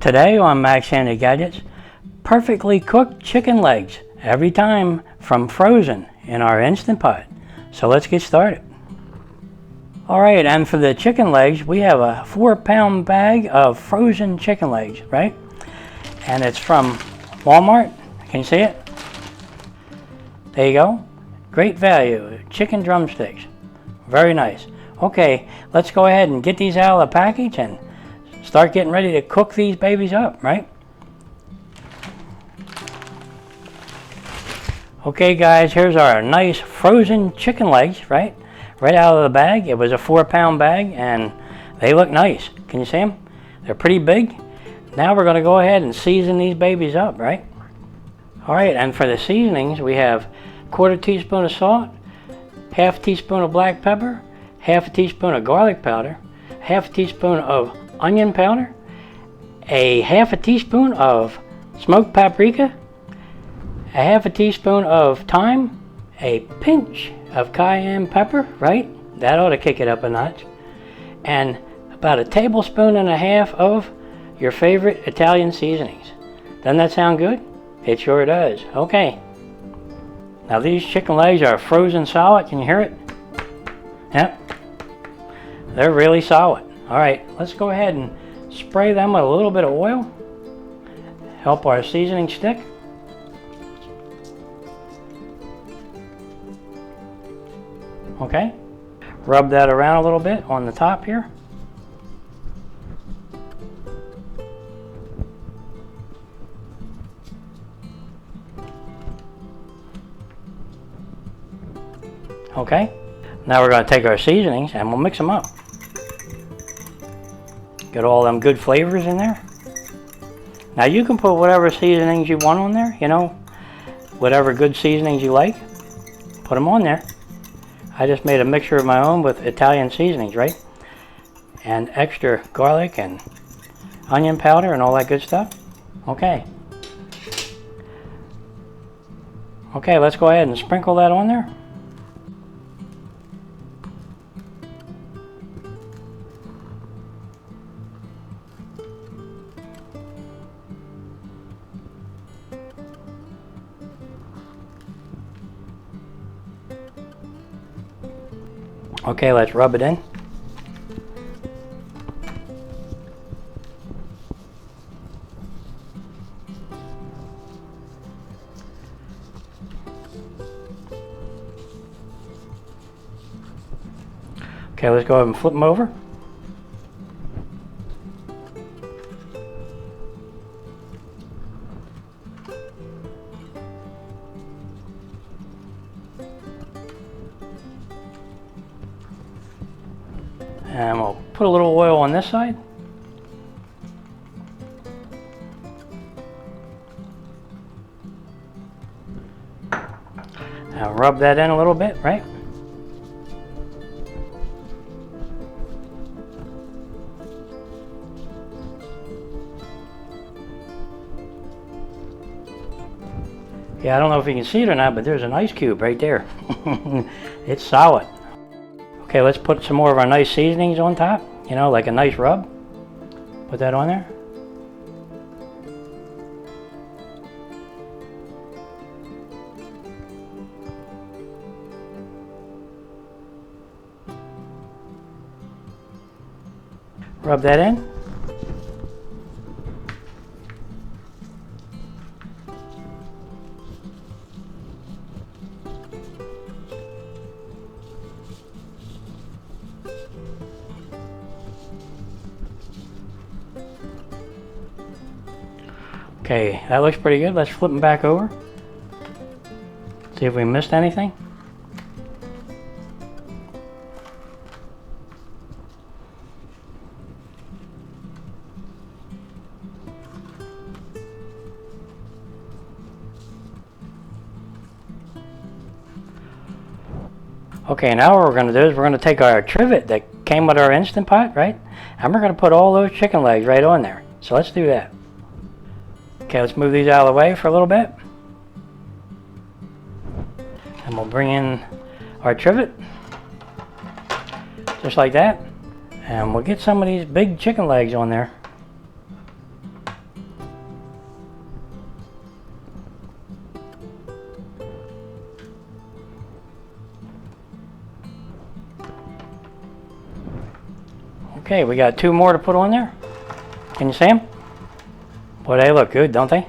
Today on Max Handy Gadgets, perfectly cooked chicken legs every time from frozen in our Instant Pot. So let's get started. Alright, and for the chicken legs, we have a 4-pound bag of frozen chicken legs, right? And it's from Walmart. Can you see it? There you go. Great value. Chicken drumsticks. Very nice. Okay, let's go ahead and get these out of the package and start getting ready to cook these babies up, right? Okay guys, here's our nice frozen chicken legs, right? Right out of the bag. It was a 4-pound bag and they look nice. Can you see them? They're pretty big. Now we're going to go ahead and season these babies up, right? Alright, and for the seasonings we have 1/4 teaspoon of salt, 1/2 teaspoon of black pepper, 1/2 teaspoon of garlic powder, 1/2 teaspoon of onion powder, a 1/2 teaspoon of smoked paprika, a 1/2 teaspoon of thyme, a pinch of cayenne pepper, right? That ought to kick it up a notch. And about 1.5 tablespoons of your favorite Italian seasonings. Doesn't that sound good? It sure does. Okay. Now these chicken legs are frozen solid. Can you hear it? Yep. They're really solid. Alright, let's go ahead and spray them with a little bit of oil. Help our seasoning stick. Okay. Rub that around a little bit on the top here. Okay. Now we're going to take our seasonings and we'll mix them up. Get all them good flavors in there. Now you can put whatever seasonings you want on there, you know, whatever good seasonings you like, put them on there. I just made a mixture of my own with Italian seasonings, right? And extra garlic and onion powder and all that good stuff. Okay. Okay, let's go ahead and sprinkle that on there. Okay, let's rub it in. Okay, let's go ahead and flip them over. And we'll put a little oil on this side. Now rub that in a little bit, right? Yeah, I don't know if you can see it or not, but there's an ice cube right there. It's solid. Okay, let's put some more of our nice seasonings on top, you know, like a nice rub. Put that on there. Rub that in. Okay, that looks pretty good. Let's flip them back over. See if we missed anything. Okay, now what we're going to do is we're going to take our trivet that came with our Instant Pot, right? And we're going to put all those chicken legs right on there. So let's do that. Okay, let's move these out of the way for a little bit. And we'll bring in our trivet. Just like that. And we'll get some of these big chicken legs on there. Okay, we got 2 more to put on there. Can you see them? Boy, they look good, don't they?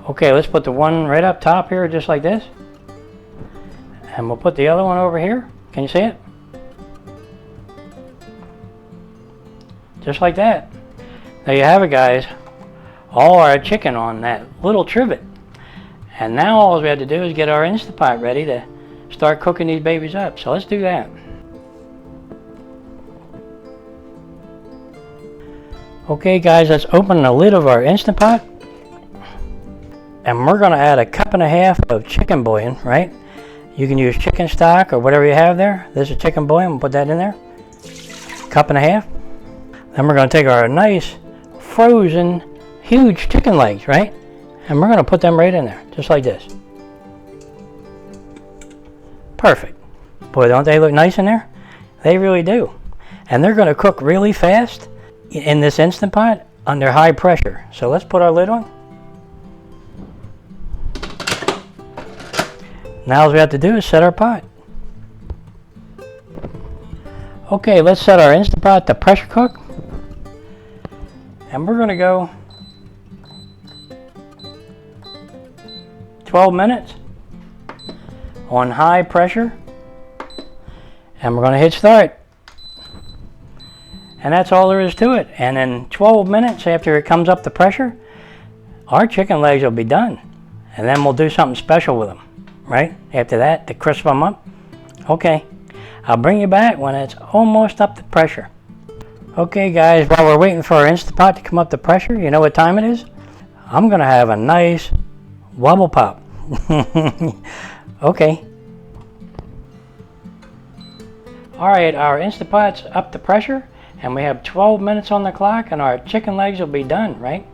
Okay, let's put the one right up top here, just like this. And we'll put the other one over here. Can you see it? Just like that. There you have it, guys. All our chicken on that little trivet. And now all we have to do is get our Instapot ready to start cooking these babies up. So let's do that. Okay guys, let's open the lid of our Instapot. And we're going to add a 1.5 cups of chicken bouillon, right? You can use chicken stock or whatever you have there. This is chicken bouillon, we'll put that in there. 1.5 cups. Then we're going to take our nice frozen huge chicken legs, right? And we're going to put them right in there, just like this. Perfect. Boy, don't they look nice in there? They really do. And they're going to cook really fast in this Instant Pot under high pressure. So let's put our lid on. Now all we have to do is set our pot. Okay, let's set our Instant Pot to pressure cook. And we're going to go 12 minutes on high pressure. And we're going to hit start. And that's all there is to it. And in 12 minutes after it comes up the pressure, our chicken legs will be done. And then we'll do something special with them, right? After that, to crisp them up. Okay, I'll bring you back when it's almost up to pressure. Okay guys, while we're waiting for our Instant Pot to come up to pressure, you know what time it is? I'm gonna have a nice wobble pop. Okay. Alright, our Instant Pot's up to pressure, and we have 12 minutes on the clock, and our chicken legs will be done, right?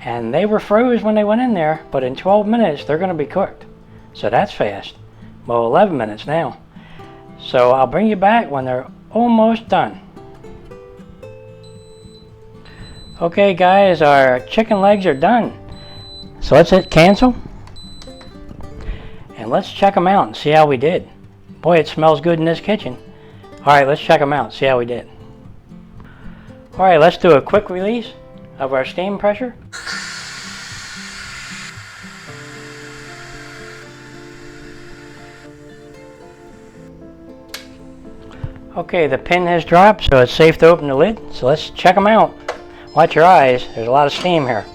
And they were froze when they went in there, but in 12 minutes they're gonna be cooked. So that's fast. Well, 11 minutes now. So I'll bring you back when they're almost done. Okay guys, our chicken legs are done. So let's hit cancel. And let's check them out and see how we did. Boy, it smells good in this kitchen. Alright, let's check them out, see how we did. Alright, let's do a quick release of our steam pressure. Okay, the pin has dropped, so it's safe to open the lid. So let's check them out. Watch your eyes, there's a lot of steam here.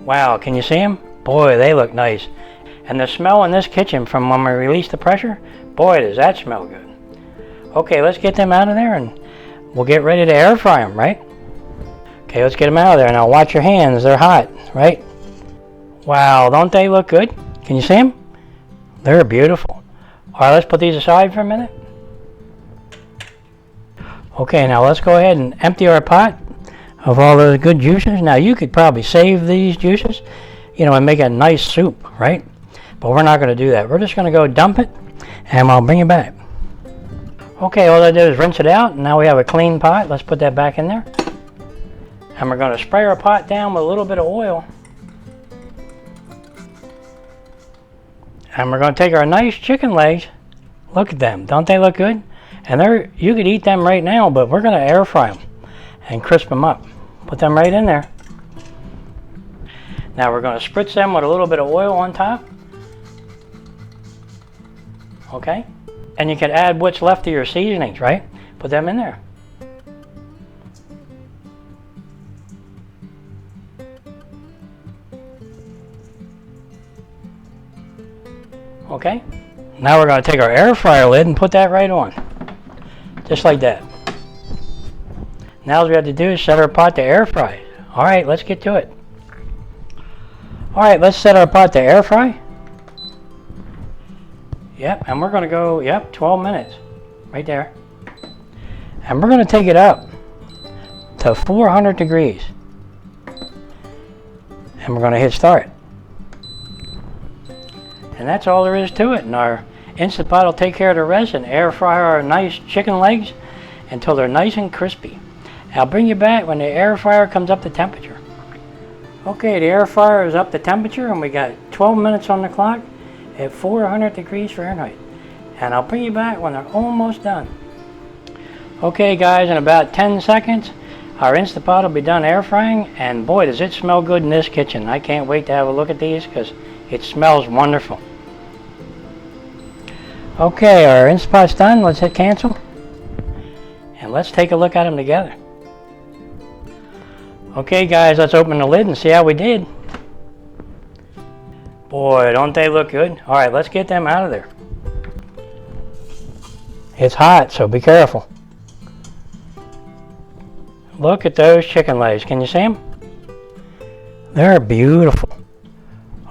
Wow, can you see them? Boy, they look nice. And the smell in this kitchen from when we released the pressure, boy, does that smell good. Okay, let's get them out of there and we'll get ready to air fry them, right? Okay, let's get them out of there. Now watch your hands, they're hot, right? Wow, don't they look good? Can you see them? They're beautiful. Alright, let's put these aside for a minute. Okay, now let's go ahead and empty our pot of all those good juices. Now you could probably save these juices, you know, and make a nice soup, right? But we're not going to do that. We're just going to go dump it, and I'll bring it back. Okay, all I did is rinse it out, and now we have a clean pot. Let's put that back in there. And we're going to spray our pot down with a little bit of oil. And we're going to take our nice chicken legs. Look at them. Don't they look good? And you could eat them right now, but we're going to air fry them and crisp them up. Put them right in there. Now we're going to spritz them with a little bit of oil on top. Okay? And you can add what's left of your seasonings, right? Put them in there. Okay? Now we're going to take our air fryer lid and put that right on. Just like that. Now all we have to do is set our pot to air fry. Alright, let's get to it. Alright, let's set our pot to air fry. Yep, and we're going to go, 12 minutes. Right there. And we're going to take it up to 400 degrees. And we're going to hit start. And that's all there is to it. And our Instant Pot will take care of the rest and air fry our nice chicken legs until they're nice and crispy. I'll bring you back when the air fryer comes up to temperature. Okay, the air fryer is up to temperature and we got 12 minutes on the clock at 400 degrees Fahrenheit. and I'll bring you back when they're almost done. Okay guys, in about 10 seconds, our Instant Pot will be done air frying, and boy does it smell good in this kitchen. I can't wait to have a look at these because it smells wonderful. Okay, our Instant Pot's done. Let's hit cancel, and let's take a look at them together. Okay guys, let's open the lid and see how we did. Boy, don't they look good. Alright, let's get them out of there. It's hot, so be careful. Look at those chicken legs. Can you see them? They're beautiful.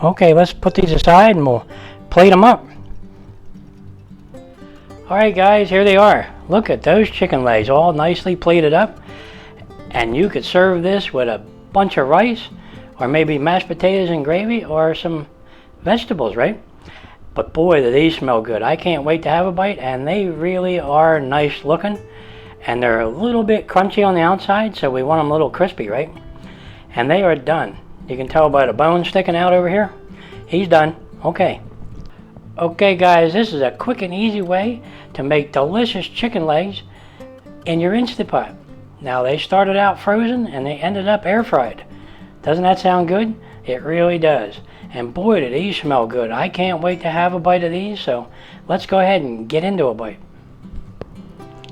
Okay, let's put these aside and we'll plate them up. Alright guys, here they are. Look at those chicken legs all nicely plated up. And you could serve this with a bunch of rice, or maybe mashed potatoes and gravy, or some vegetables, right? But boy, do these smell good. I can't wait to have a bite, and they really are nice looking. And they're a little bit crunchy on the outside, so we want them a little crispy, right? And they are done. You can tell by the bone sticking out over here. He's done. Okay. Okay guys, this is a quick and easy way to make delicious chicken legs in your Instant Pot. Now they started out frozen and they ended up air fried. Doesn't that sound good? It really does. And boy, do these smell good. I can't wait to have a bite of these, so let's go ahead and get into a bite.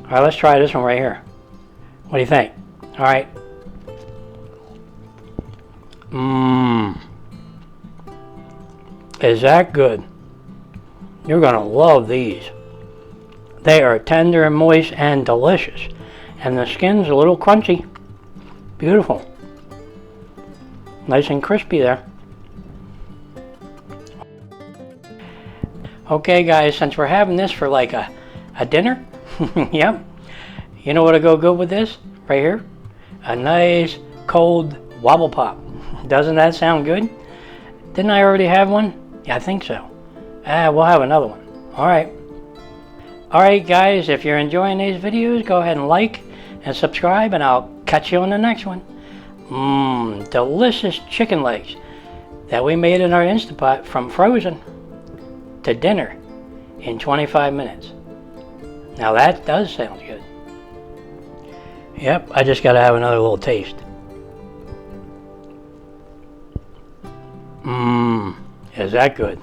Alright, let's try this one right here. What do you think? Alright. Is that good? You're gonna love these. They are tender and moist and delicious. And the skin's a little crunchy. Beautiful. Nice and crispy there. Okay guys, since we're having this for like a dinner, yep. You know what'll go good with this? Right here? A nice cold wobble pop. Doesn't that sound good? Didn't I already have one? Yeah, I think so. We'll have another one. Alright. Alright guys, if you're enjoying these videos, go ahead and like and subscribe, and I'll catch you on the next one. Delicious chicken legs that we made in our Instant Pot from frozen to dinner in 25 minutes. Now that does sound good. Yep, I just gotta have another little taste. Is that good?